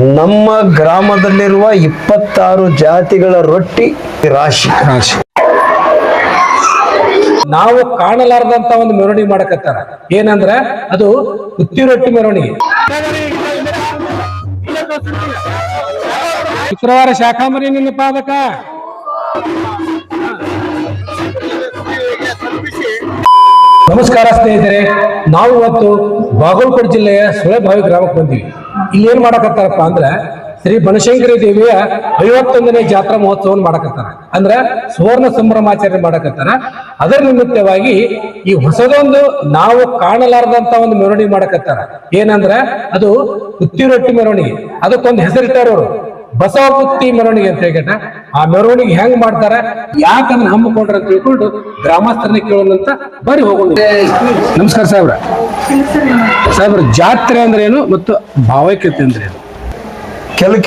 ನಮ್ಮ ಗ್ರಾಮದಲ್ಲಿರುವ 26 ಜಾತಿಗಳ ರೊಟ್ಟಿ ರಾಶಿ. ನಾವು ಕಾಣಲಾರದಂತ ಒಂದು ಮೆರವಣಿಗೆ ಮಾಡಕತ್ತಾರ. ಏನಂದ್ರೆ ಅದು ಕುತ್ತಿ ರೊಟ್ಟಿ ಮೆರವಣಿಗೆ. ಶುಕ್ರವಾರ ಶಾಖಾಂಬರಿ ನಿನ್ನ ಪಾದಕ. ನಮಸ್ಕಾರ ಸ್ನೇಹಿತರೆ, ನಾವು ಇವತ್ತು ಬಾಗಲಕೋಟೆ ಜಿಲ್ಲೆಯ ಸುಳೆಬಾವಿ ಗ್ರಾಮಕ್ಕೆ ಬಂದಿವಿ. ಇಲ್ಲಿ ಏನ್ ಮಾಡಕತ್ತಾರಪ್ಪ ಅಂದ್ರೆ ಶ್ರೀ ಬನಶಂಕರಿ ದೇವಿಯ 51ನೇ ಜಾತ್ರಾ ಮಹೋತ್ಸವವನ್ನು ಮಾಡಕತ್ತಾರ. ಅಂದ್ರೆ ಸುವರ್ಣ ಸಂಭ್ರಮಾಚರಣೆ ಮಾಡಕತ್ತಾರ. ಅದರ ನಿಮಿತ್ತವಾಗಿ ಈ ಹೊಸದೊಂದು ನಾವು ಕಾಣಲಾರದಂತ ಒಂದು ಮೆರವಣಿಗೆ ಮಾಡಕತ್ತಾರ. ಏನಂದ್ರೆ ಅದು ಕುತ್ತಿ ರೊಟ್ಟಿ ಮೆರವಣಿಗೆ. ಅದಕ್ಕೊಂದು ಹೆಸರಿಟ್ಟಾರವರು ಬಸವ ಕುತ್ತಿ ಮೆರವಣಿಗೆ ಅಂತ ಹೇಳಿ. ಆ ಮೆರವಣಿಗೆ ಹೆಂಗ್ ಮಾಡ್ತಾರ, ಯಾಕಂದ್ರೆ ಹಮ್ಮಿಕೊಂಡ್ರ ಅಂತ ತಿಳ್ಕೊಂಡು ಗ್ರಾಮಸ್ಥರನ್ನ ಕೇಳೋದಂತ ಬರೀ ಹೋಗೋಣ. ನಮಸ್ಕಾರ ಸಾಹೇಬ್ರ, ಜಾತ್ರೆ ಅಂದ್ರೆ ಏನು ಮತ್ತು ಭಾವೈಕ್ಯತೆ ಅಂದ್ರೆ ಏನು?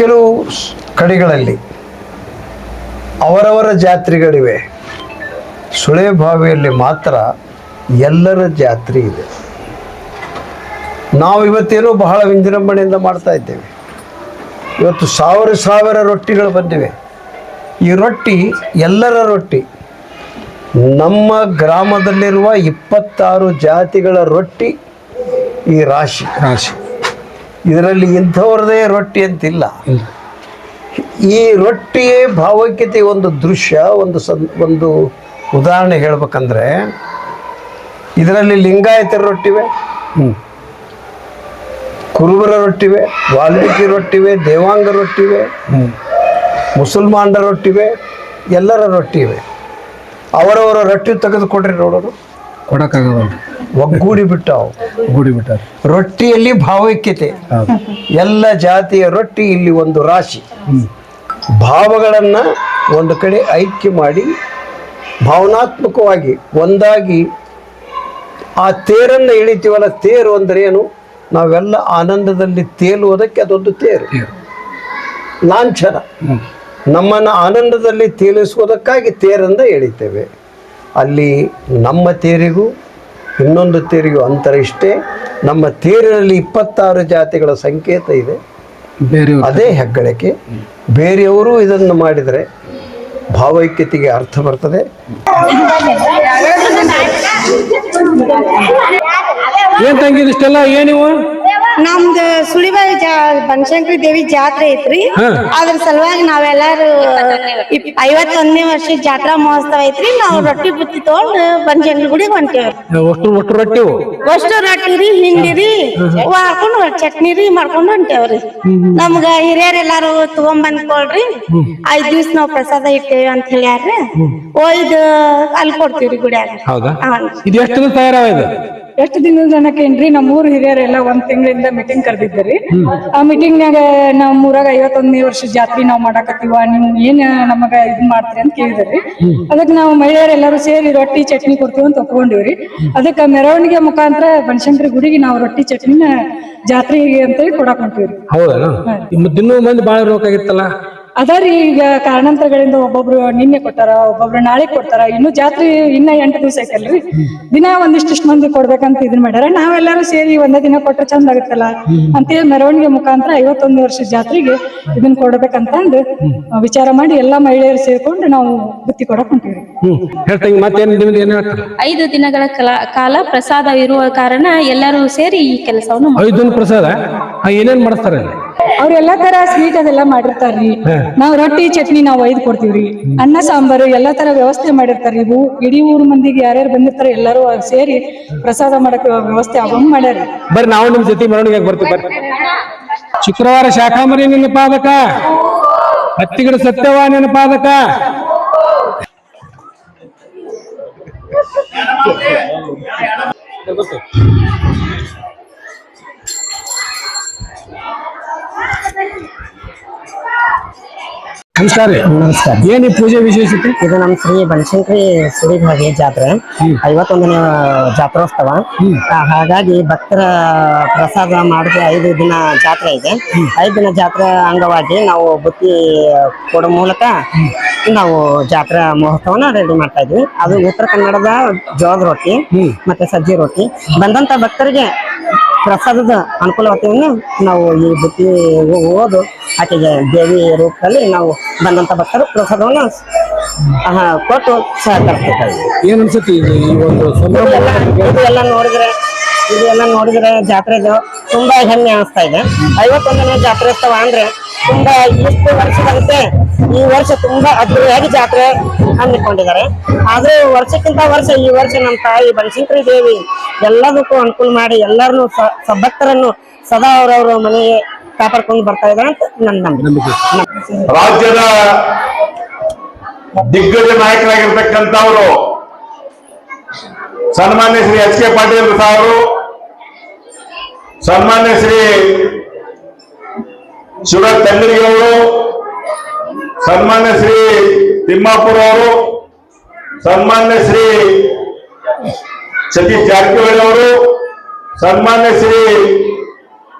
ಕೆಲವು ಕಡೆಗಳಲ್ಲಿ ಅವರವರ ಜಾತ್ರೆಗಳಿವೆ. ಸುಳೆಬಾವಿಯಲ್ಲಿ ಮಾತ್ರ ಎಲ್ಲರ ಜಾತ್ರೆ ಇದೆ. ನಾವು ಇವತ್ತೇನೋ ಬಹಳ ವಿಜೃಂಭಣೆಯಿಂದ ಮಾಡ್ತಾ ಇದ್ದೇವೆ. ಇವತ್ತು ಸಾವಿರ ರೊಟ್ಟಿಗಳು ಬಂದಿವೆ. ಈ ರೊಟ್ಟಿ ಎಲ್ಲರ ರೊಟ್ಟಿ. ನಮ್ಮ ಗ್ರಾಮದಲ್ಲಿರುವ 26 ಜಾತಿಗಳ ರೊಟ್ಟಿ ಈ ರಾಶಿ. ಇದರಲ್ಲಿ ಇಂಥವ್ರದೇ ರೊಟ್ಟಿ ಅಂತಿಲ್ಲ. ಈ ರೊಟ್ಟಿಯೇ ಭಾವೈಕ್ಯತೆ ಒಂದು ದೃಶ್ಯ. ಒಂದು ಉದಾಹರಣೆ ಹೇಳ್ಬೇಕಂದ್ರೆ, ಇದರಲ್ಲಿ ಲಿಂಗಾಯತರ ರೊಟ್ಟಿವೆ, ಕುರುಬರ ರೊಟ್ಟಿವೆ, ವಾಲ್ಮೀಕಿ ರೊಟ್ಟಿವೆ, ದೇವಾಂಗ ರೊಟ್ಟಿವೆ, ಮುಸಲ್ಮಾನರ ರೊಟ್ಟಿವೆ, ಎಲ್ಲರ ರೊಟ್ಟಿವೆ. ಅವರವರ ರೊಟ್ಟಿ ತೆಗೆದುಕೊಡ್ರಿ ನೋಡೋರು, ಕೊಡಕ್ಕಾಗಲ್ಲ. ಒಗ್ಗೂಡಿ ಬಿಟ್ಟಾರ. ರೊಟ್ಟಿಯಲ್ಲಿ ಭಾವೈಕ್ಯತೆ. ಎಲ್ಲ ಜಾತಿಯ ರೊಟ್ಟಿ ಇಲ್ಲಿ ಒಂದು ರಾಶಿ. ಭಾವಗಳನ್ನ ಒಂದು ಕಡೆ ಐಕ್ಯ ಮಾಡಿ ಭಾವನಾತ್ಮಕವಾಗಿ ಒಂದಾಗಿ ಆ ತೇರನ್ನು ಎಳಿತೀವಲ್ಲ. ತೇರು ಅಂದ್ರೆ ಏನು? ನಾವೆಲ್ಲ ಆನಂದದಲ್ಲಿ ತೇಲುವುದಕ್ಕೆ ಅದೊಂದು ತೇರು, ಲಾಂಛನ. ನಮ್ಮನ್ನು ಆನಂದದಲ್ಲಿ ತೇಲಿಸುವುದಕ್ಕಾಗಿ ತೇರನ್ನು ಎಳಿತೇವೆ. ಅಲ್ಲಿ ನಮ್ಮ ತೇರಿಗೂ ಇನ್ನೊಂದು ತೇರಿಗೂ ಅಂತರ ಇಷ್ಟೇ. ನಮ್ಮ ತೇರಿನಲ್ಲಿ 26 ಜಾತಿಗಳ ಸಂಕೇತ ಇದೆ. ಅದೇ ಹೆಗ್ಗಳಿಕೆ. ಬೇರೆಯವರು ಇದನ್ನು ಮಾಡಿದರೆ ಭಾವೈಕ್ಯತೆಗೆ ಅರ್ಥ ಬರ್ತದೆ. ಏನ್ ತಂಗಿದಿಷ್ಟೆಲ್ಲ ಏನಿವು? ನಮ್ದು ಸುಳಿಬಾವಿ ಬನಶಂಕರಿ ದೇವಿ ಜಾತ್ರೆ ಐತ್ರಿ. ಅದ್ರ ಸಲುವಾಗಿ ನಾವೆಲ್ಲಾರು 51ನೇ ವರ್ಷ ಜಾತ್ರಾ ಮಹೋತ್ಸವ ಐತ್ರಿ. ನಾವು ರೊಟ್ಟಿ ಬುತ್ತಿ ತಗೊಂಡು ಬನಶಂಕರಿ ಗುಡಿಗೆ ಹೊಂಟೇವ್ರಿ. ಅಷ್ಟು ರೊಟ್ಟಿ ರೀ, ಹಿಂಡಿ ರೀ ಹಾಕೊಂಡು ಚಟ್ನಿ ರೀ ಮಾಡ್ಕೊಂಡು ಹೊಂಟೇವ್ರಿ. ನಮ್ಗ ಹಿರಿಯರೆಲ್ಲಾರು ತಗೊಂಡ್ ಕೊಡ್ರಿ, 5 ದಿವ್ಸ ನಾವ್ ಪ್ರಸಾದ ಇಟ್ಟೇವಿ ಅಂತ ಹೇಳ್ಯಾರ್ರಿ. ಒಯ್ದು ಅಲ್ಲಿ ಕೊಡ್ತೀವ್ರಿ ಗುಡಿಯಾಗ. ಎಷ್ಟು ದಿನದ ಜನಕ್ಕೇನ್ರಿ, ನಮ್ಮೂರ್ ಹಿರಿಯರೆಲ್ಲ 1 ತಿಂಗಳಿಂದ ಮೀಟಿಂಗ್ ಕರೆದಿದ್ದೀರಿ. ಆ ಮೀಟಿಂಗ್ನಾಗ ನಮ್ಮೂರಾಗ 51ನೇ ವರ್ಷ ಜಾತ್ರೆ ನಾವ್ ಮಾಡಾಕತ್ತೀವ, ನೀವು ಏನ್ ನಮಗ ಇದ್ ಮಾಡ್ತೀರಿ ಅಂತ ಕೇಳಿದ್ರಿ. ಅದಕ್ಕೆ ನಾವು ಮಹಿಳೆಯರೆಲ್ಲರೂ ಸೇರಿ ರೊಟ್ಟಿ ಚಟ್ನಿ ಕೊಡ್ತೀವಿ ಅಂತ ಒಪ್ಕೊಂಡಿವ್ರಿ. ಅದಕ್ಕೆ ಮೆರವಣಿಗೆ ಮುಖಾಂತರ ಬನಶಂಕರಿ ಗುಡಿಗೆ ನಾವು ರೊಟ್ಟಿ ಚಟ್ನಿನ ಜಾತ್ರೆಗೆ ಅಂತೇಳಿ ಕೊಡಾಕ್ ಹೊಂಟಿವ್ರಿ. ಹೌದಾ? ದಿನ ಮಂದಿ ಬಾಳ ರೋಕಾಗಿತ್ತಲ್ಲ. ಅದಾರಿ, ಈಗ ಕಾರಣಾಂತರಗಳಿಂದ ಒಬ್ಬೊಬ್ರು ನಿನ್ನೆ ಕೊಟ್ಟಾರ, ಒಬ್ಬೊಬ್ರು ನಾಳೆ ಕೊಡ್ತಾರ. ಇನ್ನು ಜಾತ್ರೆ ಇನ್ನ 8 ದಿವಸ ಐತಲ್ರಿ. ದಿನ ಒಂದಿಷ್ಟು ಮಂದಿ ಕೊಡ್ಬೇಕಂತ ಇದನ್ ಮಾಡ್ಯಾರ. ನಾವೆಲ್ಲಾರು ಸೇರಿ ಒಂದೇ ದಿನ ಕೊಟ್ರೆ ಚಂದ ಆಗುತ್ತಲ್ಲ ಅಂತೇಳಿ ಮೆರವಣಿಗೆ ಮುಖಾಂತರ 51 ವರ್ಷ ಜಾತ್ರೆಗೆ ಇದನ್ನ ಕೊಡ್ಬೇಕಂತಂದು ವಿಚಾರ ಮಾಡಿ ಎಲ್ಲಾ ಮಹಿಳೆಯರು ಸೇರ್ಕೊಂಡು ನಾವು ಬುತ್ತಿ ಕೊಡಕ್ ಹೊಂಟಿವ್ರಿ. 5 ದಿನಗಳ ಕಾಲ ಪ್ರಸಾದ ಇರುವ ಕಾರಣ ಎಲ್ಲರೂ ಸೇರಿ ಈ ಕೆಲಸವನ್ನು 5 ದಿನ ಪ್ರಸಾದ ಏನೇನ್ ಮಾಡಿಸ್ತಾರೆ? ಅವ್ರ ಎಲ್ಲಾ ತರ ಸ್ವೀಟ್ ಅದೆಲ್ಲ ಮಾಡಿರ್ತಾರ್ರಿ. ನಾವ್ ರೊಟ್ಟಿ ಚಟ್ನಿ ನಾವ್ ಒಯ್ದು ಕೊಡ್ತೀವ್ರಿ. ಅನ್ನ ಸಾಂಬಾರು ಎಲ್ಲಾ ತರ ವ್ಯವಸ್ಥೆ ಮಾಡಿರ್ತಾರ್ರಿ. ಇಡೀ ಊರ್ ಮಂದಿಗೆ ಯಾರ್ಯಾರು ಬಂದಿರ್ತಾರೆ ಎಲ್ಲಾರು ಸೇರಿ ಪ್ರಸಾದ ಮಾಡಕ್ ವ್ಯವಸ್ಥೆ ಅವಂಗ್ ಮಾಡ್ಯಾರ. ಬರ್ರಿ ನಾವು ನಿಮ್ ಜೊತೆ ಮೆರವಣಿಗೆ ಬರ್ತೀವಿ. ಬರ್ರಿ. ಶುಕ್ರವಾರ ಶಾಖಾಂಬರಿ ನಿನ್ನ ಪಾದಕ, ಹತ್ತಿಗಿಡ ಸತ್ಯವ ನಿನ್ನ ಪಾದಕ. ನಮಸ್ಕಾರ. ಏನ್ ಈ ಪೂಜೆ ವಿಶೇಷತೆ? ಇದು ನಮ್ಮ ಶ್ರೀ ಬನಶಂಕರಿ ಸುಳಿಬಾವಿ ಜಾತ್ರೆ 51ನೇ ಜಾತ್ರೋತ್ಸವ. ಹಾಗಾಗಿ ಭಕ್ತರ ಪ್ರಸಾದ ಮಾಡಿದ್ರೆ 5 ದಿನ ಜಾತ್ರೆ ಇದೆ. 5 ದಿನ ಜಾತ್ರೆ ಅಂಗವಾಗಿ ನಾವು ಬುತ್ತಿ ಕೊಡೋ ಮೂಲಕ ನಾವು ಜಾತ್ರಾ ಮಹೋತ್ಸವನ ರೆಡಿ ಮಾಡ್ತಾ ಇದ್ವಿ. ಅದು ಉತ್ತರ ಕನ್ನಡದ ಜೋಳದ ರೊಟ್ಟಿ ಮತ್ತೆ ಸಜ್ಜಿ ರೊಟ್ಟಿ. ಬಂದಂತ ಭಕ್ತರಿಗೆ ಪ್ರಸಾದದ ಅನುಕೂಲತೆಯನ್ನು ನಾವು ಈ ಬುತ್ತಿ ಓದು ಆಕೆಗೆ ದೇವಿ ರೂಪದಲ್ಲಿ ನಾವು ಬಂದಂತ ಭಕ್ತರು ಪ್ರಸಾದವನ್ನು ಕೊಟ್ಟು ಸಹಕರಿಸ್ತಾರೆ. ಏನ್ ಅನ್ಸುತ್ತೆ ಈ ಒಂದು ಸಂಭ್ರಮ? ಇದೆಲ್ಲ ನೋಡಿದ್ರೆ ಜಾತ್ರೆದು ತುಂಬಾ ಹೆಮ್ಮೆ ಅನಿಸ್ತಾ ಇದೆ. 51ನೇ ಜಾತ್ರೆ ಉತ್ಸವ ಅಂದ್ರೆ ತುಂಬಾ ಇಷ್ಟು ವರ್ಷದಂತೆ ಈ ವರ್ಷ ತುಂಬಾ ಅದ್ದೂರಿಯಾಗಿ ಜಾತ್ರೆ ಹಮ್ಮಿಕೊಂಡಿದ್ದಾರೆ. ಆದ್ರೆ ವರ್ಷಕ್ಕಿಂತ ವರ್ಷ ಈ ವರ್ಷ ನಮ್ಮ ತಾಯಿ ಬನಶಂಕರಿ ದೇವಿ ಎಲ್ಲದಕ್ಕೂ ಅನುಕೂಲ ಮಾಡಿ ಎಲ್ಲರನ್ನು ಭಕ್ತರನ್ನು ಸದಾ ಅವರವ್ರ ಮನೆಗೆ ಕಾಪಾಡ್ಕೊಂಡು ಬರ್ತಾ ಇದ್ದಾರೆ ಅಂತ ನನ್ನ ನಂಬಿಕೆ. ರಾಜ್ಯದ ದಿಗ್ಗಜ ನಾಯಕರಾಗಿರ್ತಕ್ಕಂಥವರು ಸನ್ಮಾನ್ಯ ಶ್ರೀ ಎಚ್ ಕೆ ಪಾಟೀಲ್ ಸಾರು, ಸನ್ಮಾನ್ಯ ಶ್ರೀ ಶಿವರಾಜ್ ತಂಗಡಿಗೆ ಅವರು, ಸನ್ಮಾನ್ಯ ಶ್ರೀ ತಿಮ್ಮಾಪುರ ಅವರು, ಸನ್ಮಾನ್ಯ ಶ್ರೀ ಸತೀಶ್ ಜಾರಕಿಹೊಳಿ ಅವರು, ಸನ್ಮಾನ್ಯ ಶ್ರೀ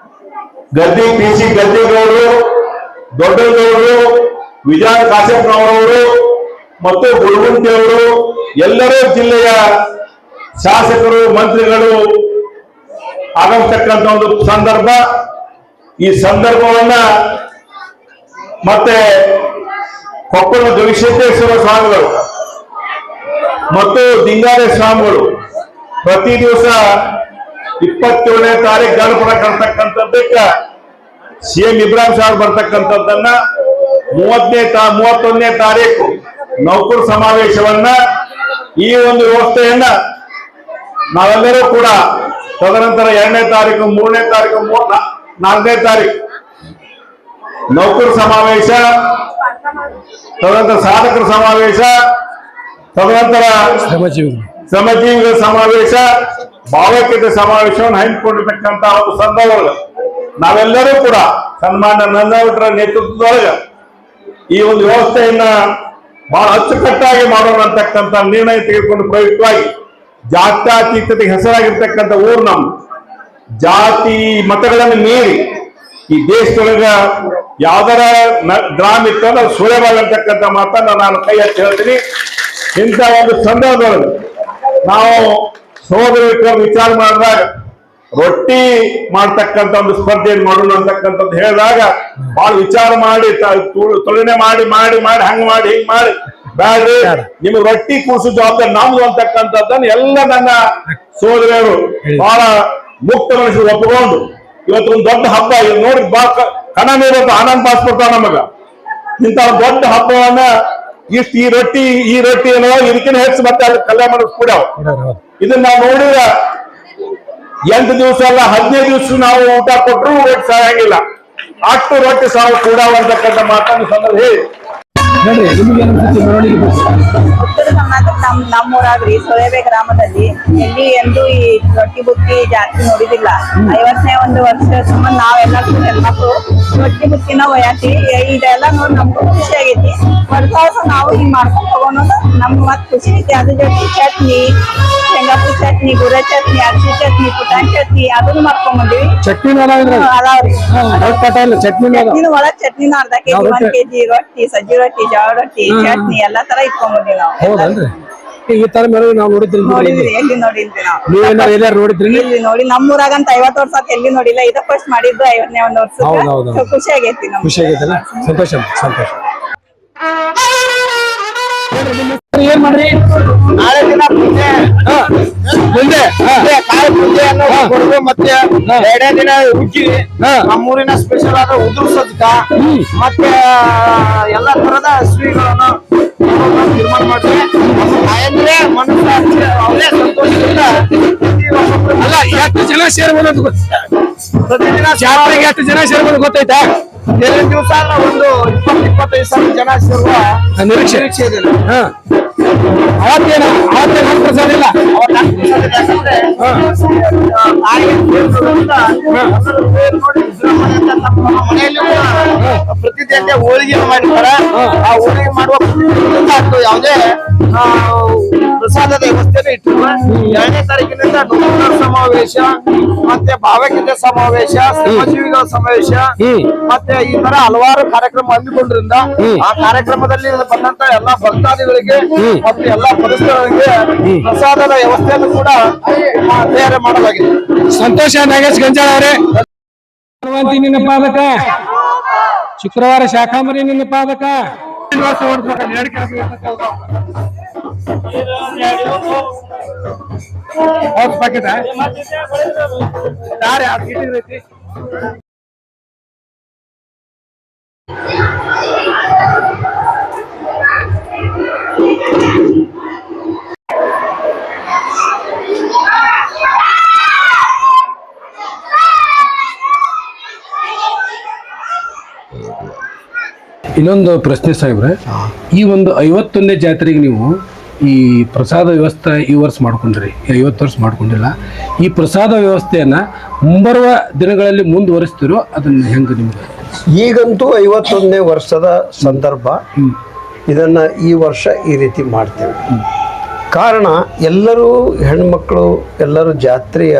ಟಿ.ಸಿ. ಗದ್ದಿಗೌಡರು, ದೊಡ್ಡಗೌಡರು, ವಿಜಯ ಕಾಶಪ್ಪನವರವರು ಮತ್ತು ಗುರುಗುಂಟಿ ಅವರು ಎಲ್ಲರೂ ಜಿಲ್ಲೆಯ ಶಾಸಕರು ಮಂತ್ರಿಗಳು ಆಗತಕ್ಕಂಥ ಒಂದು ಸಂದರ್ಭ. ಈ ಸಂದರ್ಭವನ್ನ ಮತ್ತೆ ಕೊಪ್ಪಳ ಗವಿಸಿದ್ದೇಶ್ವರ ಸ್ವಾಮಿಗಳು ಮತ್ತು ದಿಂಗಾರೆ ಸ್ವಾಮಿಗಳು ಪ್ರತಿ ದಿವಸ 27ನೇ ತಾರೀಕು ಗಣಪನ ಕರ್ತಕ್ಕಂಥದ್ದಕ್ಕೆ CM ಇಬ್ರಾಹಿಂ ಸಾಹೇಬ್ ಬರ್ತಕ್ಕಂಥದ್ದನ್ನ 31ನೇ ತಾರೀಕು ನೌಕರ ಸಮಾವೇಶವನ್ನ ಈ ಒಂದು ವ್ಯವಸ್ಥೆಯನ್ನ ನಾವೆಲ್ಲರೂ ಕೂಡ ತದನಂತರ 2ನೇ ತಾರೀಕು 3ನೇ ತಾರೀಕು 4ನೇ ತಾರೀಕು ನೌಕರ ಸಮಾವೇಶ, ತದನಂತರ ಸಾಧಕರ ಸಮಾವೇಶ, ತದನಂತರ ಶ್ರಮಜೀವಿಗಳ ಸಮಾವೇಶ, ಭಾವೈಕ್ಯತೆ ಸಮಾವೇಶವನ್ನು ಹಮ್ಮಿಕೊಂಡಿರ್ತಕ್ಕಂಥ ಒಂದು ಸಂದರ್ಭಗಳು ನಾವೆಲ್ಲರೂ ಕೂಡ ಸನ್ಮಾನ್ಯ ನಂದವಟರ ನೇತೃತ್ವದೊಳಗೆ ಈ ಒಂದು ವ್ಯವಸ್ಥೆಯನ್ನ ಬಹಳ ಅಚ್ಚುಕಟ್ಟಾಗಿ ಮಾಡೋಣ ಅಂತಕ್ಕಂಥ ನಿರ್ಣಯ ತೆಗೆದುಕೊಂಡು ಪ್ರಯುಕ್ತವಾಗಿ ಜಾತ್ಯತೀತತೆಗೆ ಹೆಸರಾಗಿರ್ತಕ್ಕಂಥ ಊರು ನಮ್ದು. ಜಾತಿ ಮತಗಳನ್ನು ಮೀರಿ ಈ ದೇಶದೊಳಗ ಯಾವ್ದಾರ ಗ್ರಾಮ ಇತ್ತು ಅಂದ್ರೆ ಸುಳೆಬಾಳ್ ಅಂತಕ್ಕಂಥ ಮಾತನ್ನ ನಾನು ಕೈ ಹಚ್ಚಿ ಹೇಳ್ತೀನಿ. ಇಂಥ ಒಂದು ಸಂದರ್ಭದೊಳಗೆ ನಾವು ಸಹೋದರ ವಿಚಾರ ಮಾಡಿದಾಗ ರೊಟ್ಟಿ ಮಾಡ್ತಕ್ಕಂಥ ಒಂದು ಸ್ಪರ್ಧೆಯನ್ನು ಮಾಡೋಣ ಅಂತಕ್ಕಂಥದ್ದು ಹೇಳಿದಾಗ ಬಹಳ ವಿಚಾರ ಮಾಡಿ ತುಲನೆ ಮಾಡಿ ಮಾಡಿ ಮಾಡಿ ಹಂಗ್ ಮಾಡಿ ಹಿಂಗ್ ಮಾಡಿ ಬ್ಯಾಡ್ರಿ, ನಿಮ್ಗೆ ರೊಟ್ಟಿ ಕೂಸು ಜವಾಬ್ದಾರಿ ನಮ್ದು ಅಂತಕ್ಕಂಥದ್ದನ್ನು ಎಲ್ಲ ನನ್ನ ಸೋದರಿಯರು ಬಹಳ ಮುಕ್ತ ಮನಸ್ಸಿಗೆ ಒಪ್ಪಿಕೊಂಡು ಇವತ್ತು ಒಂದು ದೊಡ್ಡ ಹಬ್ಬ ನೋಡಿ ಕಣ ನೀಡುವಂತ ಆನಂದ ಪಾಸ್ಪಡ್ತಾವ ನಮಗ. ಇಂಥ ದೊಡ್ಡ ಹಬ್ಬವನ್ನ ಈ ರೊಟ್ಟಿ ಏನೋ ಇದಕ್ಕಿಂತ ಹೆಚ್ಚು ಮತ್ತೆ ಅಲ್ಲಿ ಕಲ್ಯಾಣ ಕೂಡ ಇದನ್ನ ನಾವು ನೋಡಿದ್ರ 8 ದಿವಸ ಅಲ್ಲ 15 ದಿವಸ ನಾವು ಊಟ ಕೊಟ್ಟರು ರೊಟ್ಟಿ ಸಾಯಂಗಿಲ್ಲ, ಅಷ್ಟು ರೊಟ್ಟಿ ಸಾವು ಕೂಡ ಅಂತಕ್ಕಂಥ ಮಾತನ್ನು ಸಂದರ್ಭ ಹೇಳಿ ನಮ್ಮೂರಾಗ್ರಿ ಸೊಳೆಬೆ ಗ್ರಾಮದಲ್ಲಿ ಎಲ್ಲಿ ಎಂದು ಈ ರೊಟ್ಟಿ ಬುತ್ತಿ ಜಾಸ್ತಿ ನೋಡಿದಿಲ್ಲ. 50ನೇ ಒಂದು ವರ್ಷ ಸುಮ್ಮನೆ ನಾವೆಲ್ಲ ಹೆಣ್ಮಕ್ಳು ರೊಟ್ಟಿ ಬುತ್ತಿನ ಒಯ್ಯಾತಿ ಇದೆಲ್ಲ ನೋಡಿ ನಮ್ಗೂ ಖುಷಿ ಆಗೈತಿ. ವರ್ಷ ನಾವು ಹಿಂಗ್ ಮಾಡ್ಕೊಂಡ್ ತಗೊಳೋದು ನಮ್ಗೆ ಮತ್ ಖುಷಿ ಐತಿ. ಅದ್ರ ಜೊತೆ ಚಟ್ನಿ, ಶೇಂಗಾಪುರಿ ಚಟ್ನಿ, ಗುರ ಚಟ್ನಿ, ಅಕ್ಕಿ ಚಟ್ನಿ, ಪುಟಾಣಿ ಚಟ್ನಿ ಅದನ್ನು ಮಾಡ್ಕೊಂಡ್ ಬಂದಿವಿ. ಅದಾವ್ರಿ ಚಟ್ನಿನ ಒಳಗ್ ಚಟ್ನಿನ ಅರ್ಧ ಕೆಜಿ 1 ಕೆಜಿ ರೊಟ್ಟಿ, ಸಜ್ಜಿ ರೊಟ್ಟಿ, ಜೋಳ ರೊಟ್ಟಿ, ಚಟ್ನಿ ಎಲ್ಲಾ ತರ ಇಟ್ಕೊಂಡ್ ಬಂದಿವಿ ನಾವು. ಈ ತರ ನಾವು ನೋಡಿದ್ರಿ? ಎಲ್ಲಿ ನೋಡಿದ್ವಿ ನಾವು ಇಲ್ಲಿ ನೋಡಿ ನಮ್ಮೂರಾಗಂತ 50 ವರ್ಷ ಎಲ್ಲಿ ನೋಡಿಲ್ಲ. ಇದ ಫಸ್ಟ್ ಮಾಡಿದ್ದು 50ನೇ ಒಂದು ವರ್ಷ. ಖುಷಿ ಆಗೈತಿ ನಮ್ಗೆ. ಖುಷಿ ಆಗೈತಲ್ಲ, ಸಂತೋಷ ಸಂತೋಷ. ಏನ್ ಮಾಡ್ರಿ ನಾಳೆ ದಿನ ಪೂಜೆ ಮುಂದೆ ಕಾಳು ಪೂಜೆಯನ್ನು ಕೊಡುದು. ಮತ್ತೆ 2ನೇ ದಿನ ಉಜ್ಜಿ ನಮ್ಮೂರಿನ ಸ್ಪೆಷಲ್ ಆದ ಉದುರು ಸಜ್ಜಕ ಮತ್ತೆ ಎಲ್ಲಾ ತರದ ಸ್ವೀಟ್ಗಳನ್ನು ತೀರ್ಮಾನ ಮಾಡ್ತೀವಿ. ಅಂದ್ರೆ ಮನಸ್ಸು ಅವರೇ ಸಂತೋಷದಿಂದ ಅಲ್ಲ ಎಷ್ಟು ಜನ ಸೇರ್ಬೋದು ಪ್ರತಿದಿನ ಜಾತ್ರೆಗೆ ಎಷ್ಟು ಜನ ಸೇರ್ಬೋದು ಗೊತ್ತೈತಾ? ಎರಡು ದಿವಸ ಒಂದು 20-25 ಸಾವಿರ ಜನ ಸೇರುವ ನಿರೀಕ್ಷೆ ಇದೆ. ಅವತ್ತೇನು ಪ್ರಸಾದ ಇಲ್ಲ. ಮನೆಯಲ್ಲಿ ಪ್ರತಿದಿನ ಹೋಳಿಗೆ ಮಾಡಿರ್ತಾರ. ಆ ಹೋಳಿಗೆ ಮಾಡುವ ಯಾವುದೇ ಪ್ರಸಾದ ಪ್ರಸಾದದ ವ್ಯವಸ್ಥೆನೂ ಇಟ್ಟಿರುವ 2ನೇ ತಾರೀಕಿನಿಂದ ನೂತನ ಸಮಾವೇಶ ಮತ್ತೆ ಭಾವಗೀತೆ ಸಮಾವೇಶ, ಶ್ರಮಜೀವಿಗಳ ಸಮಾವೇಶ ಮತ್ತೆ ಈ ತರ ಹಲವಾರು ಕಾರ್ಯಕ್ರಮ ಹಮ್ಮಿಕೊಂಡ್ರಿಂದ ಆ ಕಾರ್ಯಕ್ರಮದಲ್ಲಿ ಬಂದಂತ ಎಲ್ಲಾ ಭಕ್ತಾದಿಗಳಿಗೆ ಮತ್ತು ಎಲ್ಲಾ ಪರಿಸರಗಳಿಗೆ ಪ್ರಸಾದದ ವ್ಯವಸ್ಥೆಯನ್ನು ಕೂಡ ತಯಾರಿ ಮಾಡಲಾಗಿದೆ. ಸಂತೋಷ ನಾಗೇಶ್ ಗಂಜಾಳ ಅವರೇ. ಹನುಮಂತಿ ನಿನ್ನ ಪಾದಕ, ಶುಕ್ರವಾರ ಶಾಖಾಂಬರಿ ನಿನ್ನ ಪಾದಕ. ಇನ್ನೊಂದು ಪ್ರಶ್ನೆ ಸಾಹೇಬ್ರೆ, ಈ ಒಂದು 51ನೇ ಜಾತ್ರೆಗೆ ನೀವು ಈ ಪ್ರಸಾದ ವ್ಯವಸ್ಥೆ ಈ ವರ್ಷ ಮಾಡ್ಕೊಂಡ್ರಿ, 50 ವರ್ಷ ಮಾಡ್ಕೊಂಡಿಲ್ಲ. ಈ ಪ್ರಸಾದ ವ್ಯವಸ್ಥೆಯನ್ನ ಮುಂಬರುವ ದಿನಗಳಲ್ಲಿ ಮುಂದುವರಿಸ್ತಿರೋ ಅದನ್ನ ಹೆಂಗ ನಿಮ್ಗೆ? ಈಗಂತೂ 51ನೇ ವರ್ಷದ ಸಂದರ್ಭ, ಇದನ್ನ ಈ ವರ್ಷ ಈ ರೀತಿ ಮಾಡ್ತೇವೆ. ಕಾರಣ ಎಲ್ಲರೂ ಹೆಣ್ಮಕ್ಳು ಎಲ್ಲರೂ ಜಾತ್ರೆಯ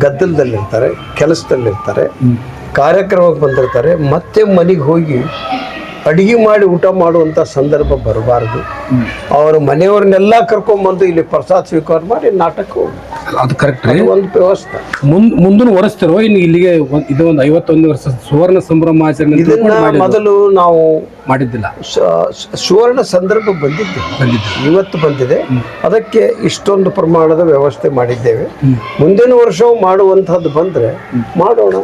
ಗದ್ದಲದಲ್ಲಿರ್ತಾರೆ, ಕೆಲಸದಲ್ಲಿರ್ತಾರೆ, ಕಾರ್ಯಕ್ರಮಕ್ಕೆ ಬಂದಿರ್ತಾರೆ. ಮತ್ತೆ ಮನೆಗೆ ಹೋಗಿ ಅಡಿಗೆ ಮಾಡಿ ಊಟ ಮಾಡುವಂಥ ಸಂದರ್ಭ ಬರಬಾರ್ದು. ಅವರ ಮನೆಯವ್ರನ್ನೆಲ್ಲ ಕರ್ಕೊಂಡ್ಬಂದು ಇಲ್ಲಿ ಪ್ರಸಾದ ಸ್ವೀಕಾರ ಮಾಡಿ ನಾಟಕ ಅದು ಕರೆಕ್ಟ್ ಒಂದು ವ್ಯವಸ್ಥೆ ಮುಂದಿನ ವರ್ಷ ಇಲ್ಲಿಗೆ ಇದು ಒಂದು 51 ವರ್ಷ ಸುವರ್ಣ ಸಂಭ್ರಮಾಚರಣೆ ಮೊದಲು ನಾವು ಮಾಡಿದ್ದಿಲ್ಲ. ಸುವರ್ಣ ಸಂದರ್ಭ ಬಂದಿದ್ದೆ, ಇವತ್ತು ಬಂದಿದೆ. ಅದಕ್ಕೆ ಇಷ್ಟೊಂದು ಪ್ರಮಾಣದ ವ್ಯವಸ್ಥೆ ಮಾಡಿದ್ದೇವೆ. ಮುಂದಿನ ವರ್ಷವೂ ಮಾಡುವಂತಹದ್ದು ಬಂದ್ರೆ ಮಾಡೋಣ.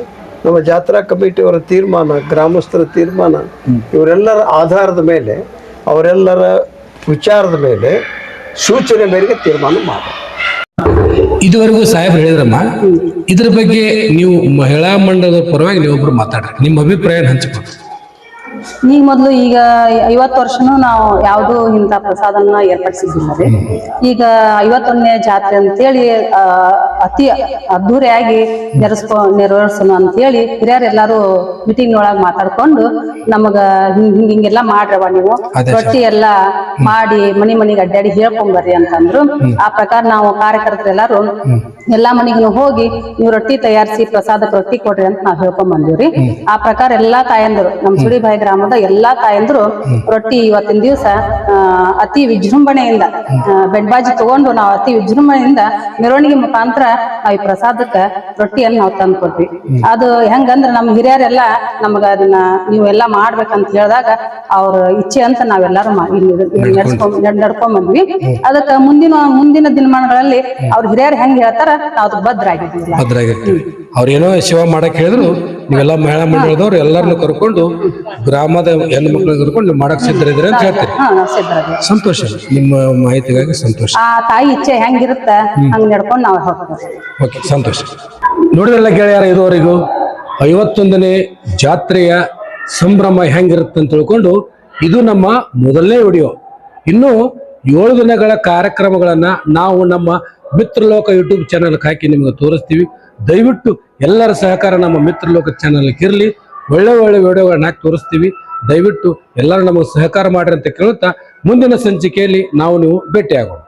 ನಮ್ಮ ಜಾತ್ರಾ ಕಮಿಟಿಯವರ ತೀರ್ಮಾನ, ಗ್ರಾಮಸ್ಥರ ತೀರ್ಮಾನ, ಇವರೆಲ್ಲರ ಆಧಾರದ ಮೇಲೆ, ಅವರೆಲ್ಲರ ವಿಚಾರದ ಮೇಲೆ, ಸೂಚನೆ ಮೇರೆಗೆ ತೀರ್ಮಾನ ಮಾಡಿ. ಇದುವರೆಗೂ ಸಾಹೇಬ್ರು ಹೇಳಿದ್ರಮ್ಮ, ಇದ್ರ ಬಗ್ಗೆ ನೀವು ಮಹಿಳಾ ಮಂಡಲದ ಪರವಾಗಿ ನೀವೊಬ್ರು ಮಾತಾಡ್ರಿ, ನಿಮ್ಮ ಅಭಿಪ್ರಾಯ ಹಂಚಿಕೊಂಡು. ಈಗ ಮೊದಲು ಈಗ 50 ವರ್ಷನೂ ನಾವು ಯಾವ್ದು ಇಂಥ ಪ್ರಸಾದನ ಏರ್ಪಡಿಸಿದ್ದಿಲ್ಲ ರೀ. ಈಗ 51ನೇ ಜಾತ್ರೆ ಅಂತೇಳಿ ಅತಿ ಅದ್ದೂರಿಯಾಗಿ ನೆರವೇರಿಸೋಣ ಅಂತೇಳಿ ಹಿರಿಯರೆಲ್ಲರೂ ಮೀಟಿಂಗ್ ಒಳಗೆ ಮಾತಾಡ್ಕೊಂಡು ನಮಗ ಹಿಂಗೆಲ್ಲ ಮಾಡ್ರವ ನೀವು ರೊಟ್ಟಿ ಎಲ್ಲಾ ಮಾಡಿ ಮನಿಗೆ ಅಡ್ಡಾಡಿ ಹೇಳ್ಕೊಂಬರ್ರಿ ಅಂತಂದ್ರು. ಆ ಪ್ರಕಾರ ನಾವು ಕಾರ್ಯಕರ್ತರೆಲ್ಲರೂ ಎಲ್ಲಾ ಮನಿಗೂ ಹೋಗಿ ನೀವು ರೊಟ್ಟಿ ತಯಾರಿಸಿ ಪ್ರಸಾದಕ್ಕೆ ರೊಟ್ಟಿ ಕೊಡ್ರಿ ಅಂತ ನಾವ್ ಹೇಳ್ಕೊಂಡ್ ಬಂದಿವ್ರಿ. ಆ ಪ್ರಕಾರ ಎಲ್ಲಾ ತಾಯಂದ್ರು, ನಮ್ ಸುಳಿಬಾಯಿ ಗ್ರಾಮದ ಎಲ್ಲಾ ತಾಯಂದ್ರು ರೊಟ್ಟಿ ಇವತ್ತಿನ ದಿವಸ ಅತಿ ವಿಜೃಂಭಣೆಯಿಂದ ಬೆಡ್ಬಾಜಿ ತಗೊಂಡು ನಾವು ಅತಿ ವಿಜೃಂಭಣೆಯಿಂದ ಮೆರವಣಿಗೆ ಮುಖಾಂತರ ನಾವ್ ಈ ಪ್ರಸಾದಕ್ಕ ರೊಟ್ಟಿಯನ್ನು ನಾವು ತಂದು ಕೊಡ್ತೀವಿ. ಅದು ಹೆಂಗಂದ್ರ ನಮ್ ಹಿರಿಯರೆಲ್ಲ ನಮಗ ಅದನ್ನ ನೀವೆಲ್ಲಾ ಮಾಡ್ಬೇಕಂತ ಹೇಳಿದಾಗ ಅವ್ರ ಇಚ್ಛೆ ಅಂತ ನಾವೆಲ್ಲಾರು ನಡ್ಕೊಂಡ್ ಬಂದ್ವಿ. ಅದಕ್ಕ ಮುಂದಿನ ದಿನಮಾನಗಳಲ್ಲಿ ಅವ್ರ ಹಿರಿಯರು ಹೆಂಗ್ ಹೇಳ್ತಾರ ನಾವು ಅದಕ್ಕೆ ಭದ್ರಾಗಿರ್ತೀವಿ. ಅವ್ರೇನೋ ಸೇವಾ ಮಾಡಕ್ ಹೇಳಿದ್ರು ನೀವೆಲ್ಲ ಮಹಿಳಾ ಮಂಡಳದವ್ರು ಎಲ್ಲರನ್ನು ಕರ್ಕೊಂಡು ಗ್ರಾಮದ ಹೆಣ್ಣು ಮಕ್ಕಳನ್ನ ಕರ್ಕೊಂಡು ಮಾಡಕ್ ಸಿದ್ಧರಿದ್ರೆ ಅಂತ ಹೇಳ್ತಾರೆ. ಸಂತೋಷ, ನಿಮ್ಮ ಮಾಹಿತಿಗಾಗಿ ಸಂತೋಷ. ಆ ತಾಯಿ ಇಚ್ಛೆ ಹೆಂಗಿರುತ್ತ ಹಂಗ್ ನಡ್ಕೊಂಡು ನಾವು ಹೋಗ್ತೀವಿ. ಓಕೆ, ಸಂತೋಷ. ನೋಡಿದ್ರಲ್ಲ ಗೆಳೆಯರ, ಇದುವರೆಗೂ 51ನೇ ಜಾತ್ರೆಯ ಸಂಭ್ರಮ ಹೆಂಗಿರುತ್ತೆ ಅಂತ ತಿಳ್ಕೊಂಡು ಇದು ನಮ್ಮ ಮೊದಲನೇ ವಿಡಿಯೋ. ಇನ್ನು 7 ದಿನಗಳ ಕಾರ್ಯಕ್ರಮಗಳನ್ನ ನಾವು ನಮ್ಮ ಮಿತ್ರಲೋಕ ಯೂಟ್ಯೂಬ್ ಚಾನಲ್ ಹಾಕಿ ನಿಮಗೆ ತೋರಿಸ್ತೀವಿ. ದಯವಿಟ್ಟು ಎಲ್ಲರ ಸಹಕಾರ ನಮ್ಮ ಮಿತ್ರಲೋಕ ಚಾನಲ್ ಇರಲಿ. ಒಳ್ಳೆ ವಿಡಿಯೋಗಳನ್ನ ಹಾಕಿ ತೋರಿಸ್ತೀವಿ. ದಯವಿಟ್ಟು ಎಲ್ಲರೂ ನಮಗೆ ಸಹಕಾರ ಮಾಡ್ರಿ ಅಂತ ಕೇಳುತ್ತಾ ಮುಂದಿನ ಸಂಚಿಕೆಯಲ್ಲಿ ನಾವು ನೀವು ಭೇಟಿಯಾಗೋಣ.